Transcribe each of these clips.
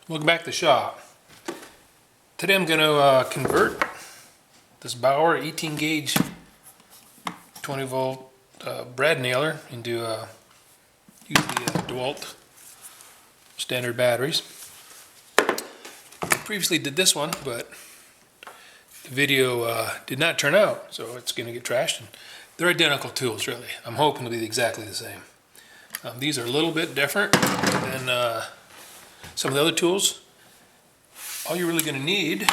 Welcome back to the shop. Today I'm going to convert this Bauer 18 gauge 20 volt brad nailer into use the Walt standard batteries. I previously did this one, but the video did not turn out, so it's going to get trashed. And they're identical tools, really. I'm hoping to be exactly the same. These are a little bit different than some of the other tools. All you're really going to need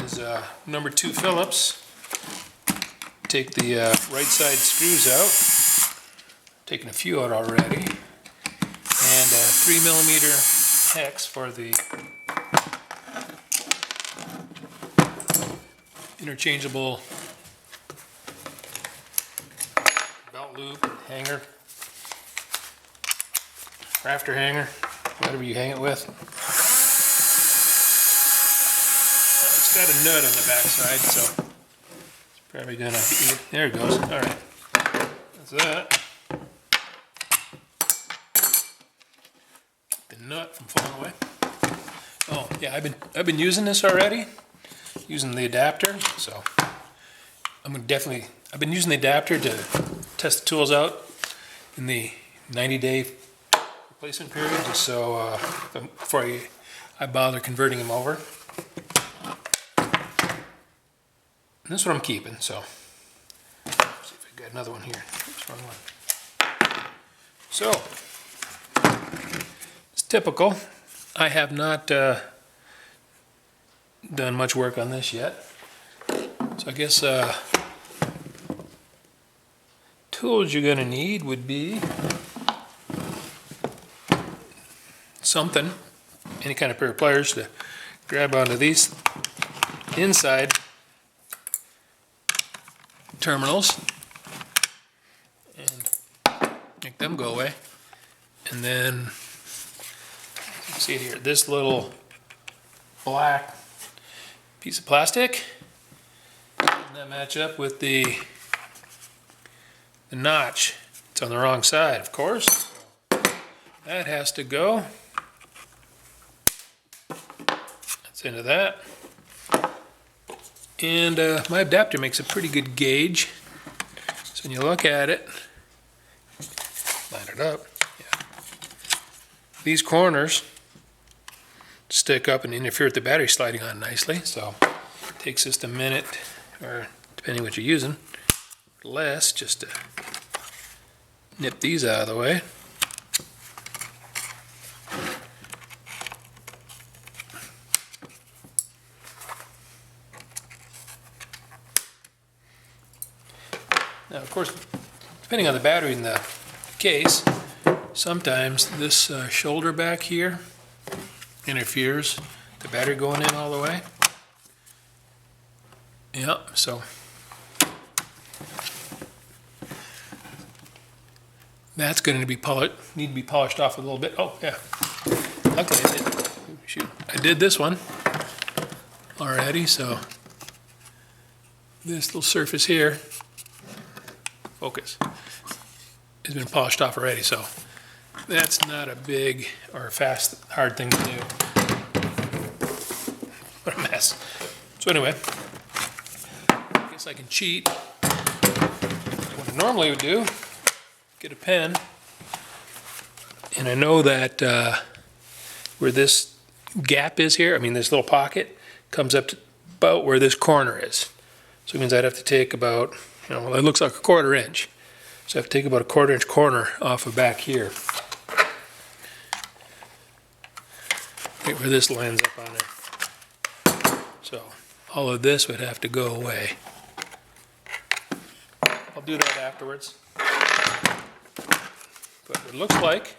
is number 2 Phillips. Take the right side screws out. Taken a few out already. And 3mm hex for the interchangeable belt loop, hanger, rafter hanger, whatever you hang it with. It's got a nut on the back side, so it's probably gonna be, there it goes. All right, that's that. Keep the nut from falling away. Oh yeah, I've been using this already, using the adapter. So I've been using the adapter to test the tools out in the 90-day replacement period, just so before I bother converting them over. And this is what I'm keeping, so let's see if I got another one here. Oops, wrong one. So it's typical. I have not done much work on this yet, so I guess tools you're going to need would be something, any kind of pair of pliers to grab onto these inside terminals and make them go away. And then you can see it here, this little black piece of plastic, doesn't that match up with the notch? It's on the wrong side, of course. That has to go. That's into that. And my adapter makes a pretty good gauge. So when you look at it, line it up, yeah. These corners stick up and interfere with the battery sliding on nicely. So it takes just a minute, or depending what you're using, less, just to nip these out of the way. Now, of course, depending on the battery in the case, sometimes this shoulder back here interferes with the battery going in all the way. Yep, so that's going to be need to be polished off a little bit. Oh yeah, luckily I did this one already, so this little surface here, focus, has been polished off already, so that's not a big or hard thing to do. What a mess. So anyway, I guess I can cheat. What I normally would do, get a pen, and I know that where this gap is here, I mean this little pocket, comes up to about where this corner is. So it means I'd have to take about, well, it looks like a 1/4 inch. So I have to take about a 1/4 inch corner off of back here. Right where this lines up on it. So all of this would have to go away. I'll do that afterwards. But it looks like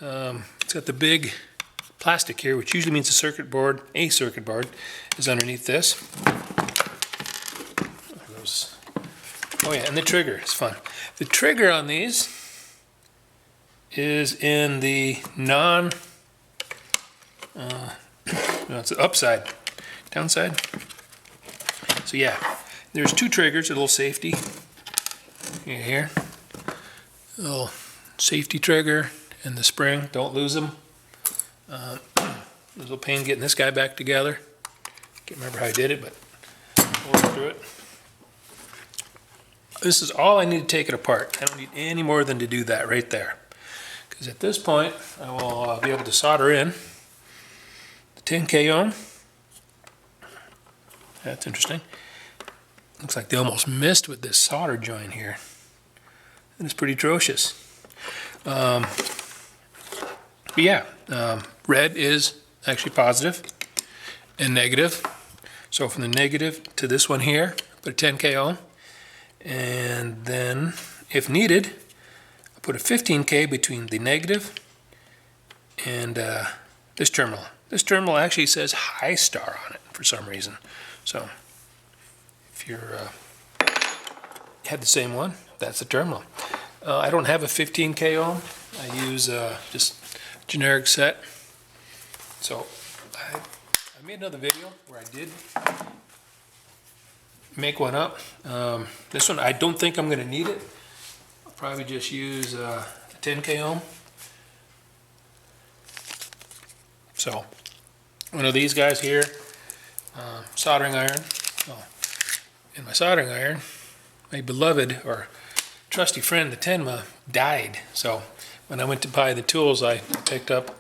it's got the big plastic here, which usually means a circuit board is underneath this. Oh yeah, and the trigger is fun. The trigger on these is in the it's the upside, downside. So yeah, there's 2 triggers, a little safety here, a little safety trigger and the spring, don't lose them. There's a little pain getting this guy back together. Can't remember how I did it, but we'll work through it. This is all I need to take it apart. I don't need any more than to do that right there. Because at this point, I will be able to solder in the 10K ohm. That's interesting. Looks like they almost missed with this solder joint here. And it's pretty atrocious. But yeah, red is actually positive and negative. So from the negative to this one here, put a 10K ohm. And then, if needed, I put a 15K between the negative and this terminal. This terminal actually says high star on it for some reason. So if you're had the same one, that's the terminal. I don't have a 15K ohm. I use just generic set. So I made another video where I did make one up. This one, I don't think I'm going to need it. I'll probably just use a 10K ohm. So one of these guys here, soldering iron. Oh, in my soldering iron, my beloved or trusty friend, the Tenma, died. So when I went to buy the tools, I picked up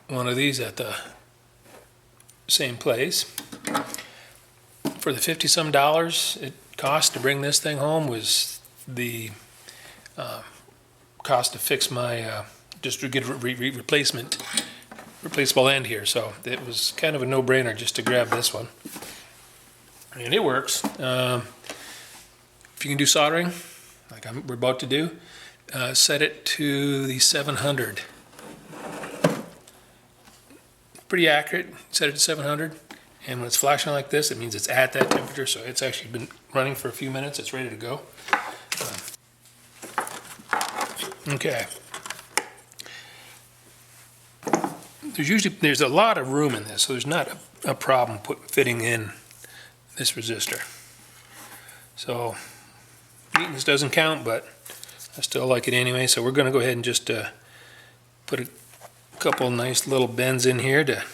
one of these at the same place. For the $50-some it cost to bring this thing home was the cost to fix my, just to get a replaceable end here. So it was kind of a no-brainer just to grab this one. And it works. If you can do soldering, like we're about to do, set it to the 700. Pretty accurate, set it to 700. And when it's flashing like this, it means it's at that temperature, so it's actually been running for a few minutes. It's ready to go. Okay. There's a lot of room in this, so there's not a problem fitting in this resistor. So neatness doesn't count, but I still like it anyway. So we're going to go ahead and just put a couple nice little bends in here to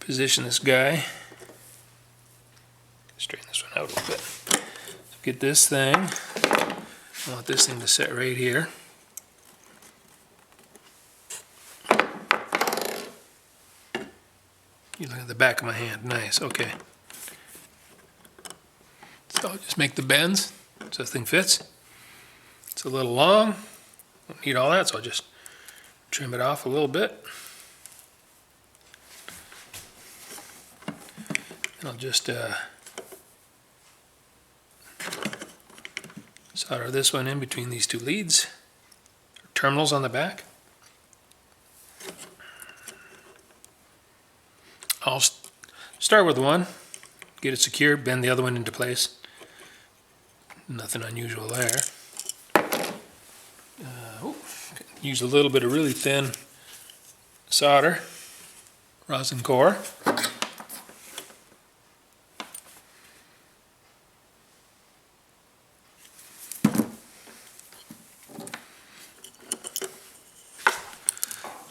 position this guy. Straighten this one out a little bit. So get this thing. I want this thing to set right here. You look at the back of my hand. Nice. Okay. So I'll just make the bends so this thing fits. It's a little long. Don't need all that, so I'll just trim it off a little bit. And I'll just solder this one in between these two leads, or terminals on the back. I'll start with one, get it secure, bend the other one into place. Nothing unusual there. Use a little bit of really thin solder, rosin core.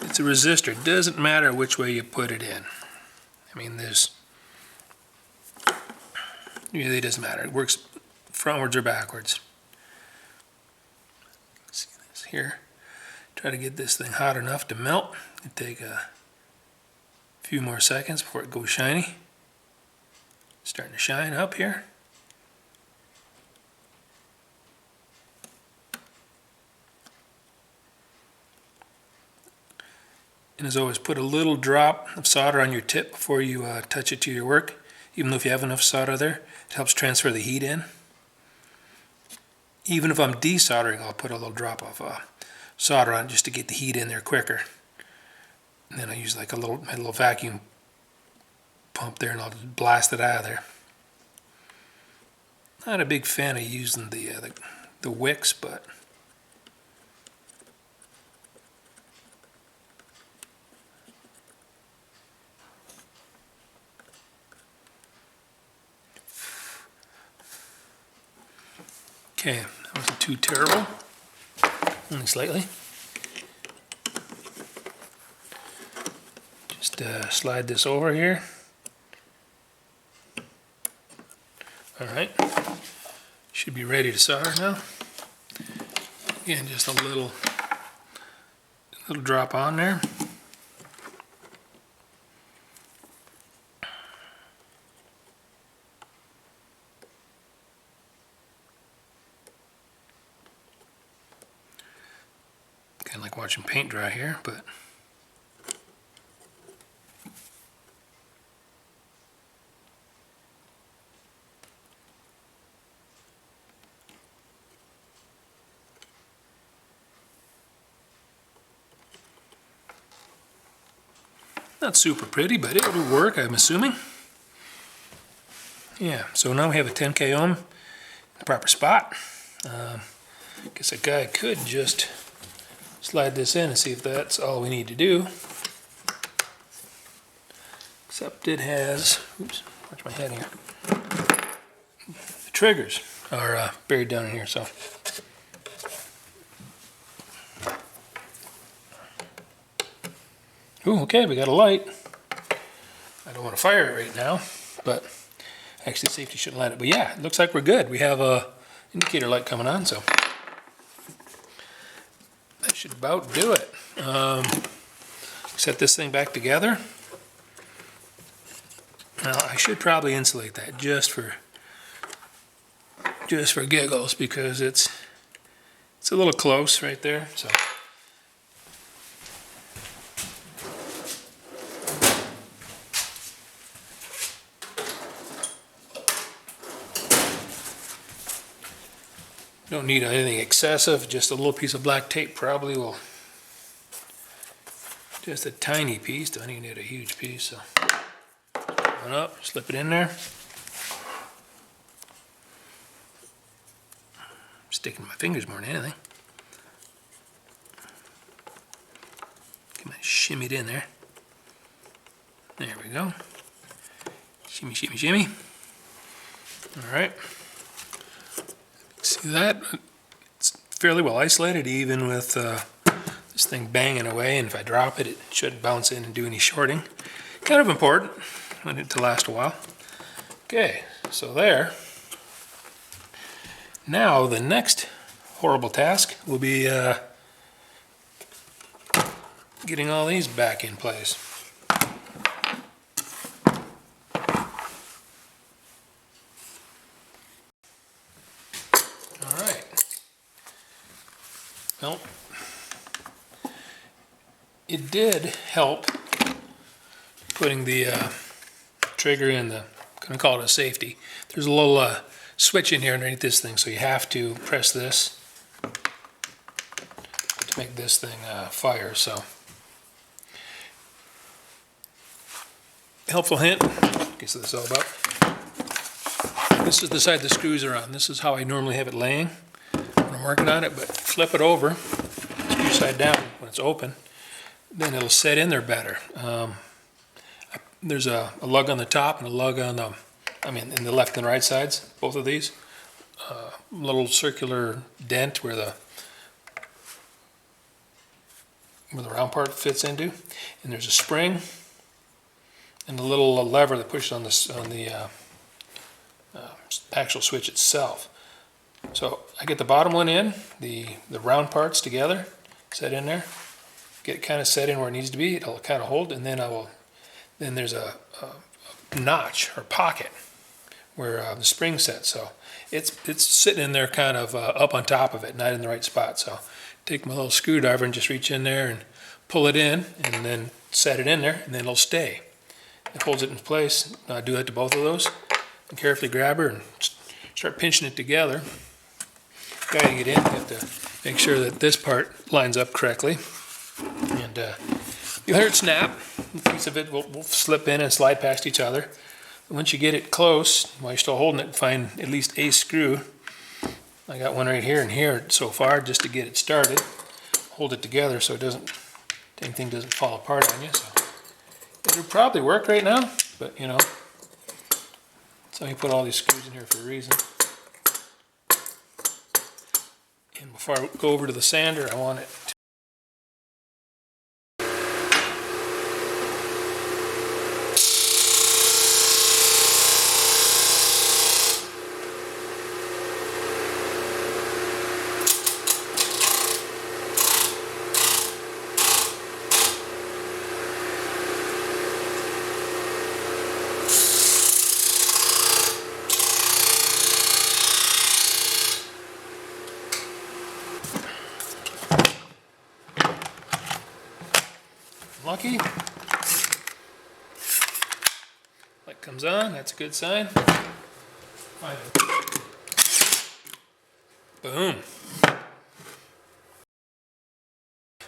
It's a resistor. It doesn't matter which way you put it in. I mean, it really doesn't matter. It works frontwards or backwards. Let's see this here. Try to get this thing hot enough to melt. It'll take a few more seconds before it goes shiny. Starting to shine up here. And as always, put a little drop of solder on your tip before you touch it to your work. Even though if you have enough solder there, it helps transfer the heat in. Even if I'm desoldering, I'll put a little drop of solder on just to get the heat in there quicker. And then I use like my little vacuum pump there, and I'll just blast it out of there. Not a big fan of using the wicks, but okay, that wasn't too terrible, only slightly. Just slide this over here. Alright, should be ready to solder now. Again, just a little drop on there. Kind of like watching paint dry here, but not super pretty, but it will work, I'm assuming. Yeah, so now we have a 10K ohm in the proper spot. Guess a guy could just slide this in and see if that's all we need to do. Except it has, oops, watch my head here. The triggers are buried down in here, so. Ooh, okay, we got a light. I don't want to fire it right now, but actually safety shouldn't light it. But yeah, it looks like we're good. We have a indicator light coming on, so that should about do it. Set this thing back together. Now I should probably insulate that just for giggles, because it's a little close right there. So. Don't need anything excessive, just a little piece of black tape probably will, just a tiny piece, don't even need a huge piece, so one up, slip it in there. Sticking my fingers more than anything. Come on, shimmy it in there. There we go. Shimmy, shimmy, shimmy. All right. See that? It's fairly well isolated, even with this thing banging away, and if I drop it, it shouldn't bounce in and do any shorting. Kind of important. I want it to last a while. Okay, so there. Now the next horrible task will be getting all these back in place. Well, it did help putting the trigger in the, I'm going to call it a safety. There's a little switch in here underneath this thing, so you have to press this to make this thing fire. So, helpful hint, guess what this is all about. This is the side the screws are on. This is how I normally have it laying when I'm working on it, but flip it over, screw side down when it's open, then it'll set in there better. There's a lug on the top and a lug on the, in the left and right sides, both of these. Little circular dent where the round part fits into, and there's a spring and a little lever that pushes on the actual switch itself. So I get the bottom one in, the round parts together, set in there, get it kind of set in where it needs to be. It'll kind of hold, and then then there's a notch or pocket where the spring sets. So it's sitting in there kind of up on top of it, not in the right spot. So take my little screwdriver and just reach in there and pull it in, and then set it in there, and then it'll stay. It holds it in place. Do that to both of those, and carefully grab her and start pinching it together. Guiding it in, you have to make sure that this part lines up correctly. And you'll hear it snap. A piece of it will slip in and slide past each other. Once you get it close, while you're still holding it, find at least a screw. I got one right here and here so far, just to get it started. Hold it together so anything doesn't fall apart on you. So it'll probably work right now, but you know, so you put all these screws in here for a reason. And before I go over to the sander, I want it lucky. Light comes on, that's a good sign. Boom.